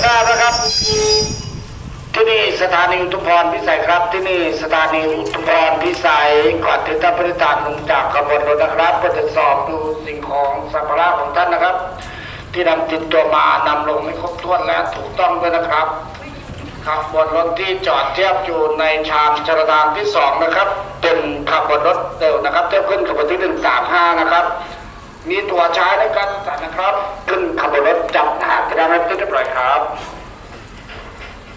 ทราบนะครับที่นี่สถานีอุทุมพรพิสัยครับที่นี่สถานีอุทุมพรพิสัยก่อนที่ท่านผู้โดยสารลงจากขบวนรถนะครับก็จะสอบดูสิ่งของสัมภาระของท่านนะครับที่นำติดตัวมานำลงให้ครบถ้วนและถูกต้องด้วยนะครับขบวนรถที่จอดเทียบอยู่ในชานชลทานที่2นะครับเป็นขบวนรถเร็วนะครับเทียบขึ้นขบวนที่135นะครับมีตัวใช้ในการจัดนะครับขึ้นขบวนรถจับหางกระดานรถเรียบร้อยครับ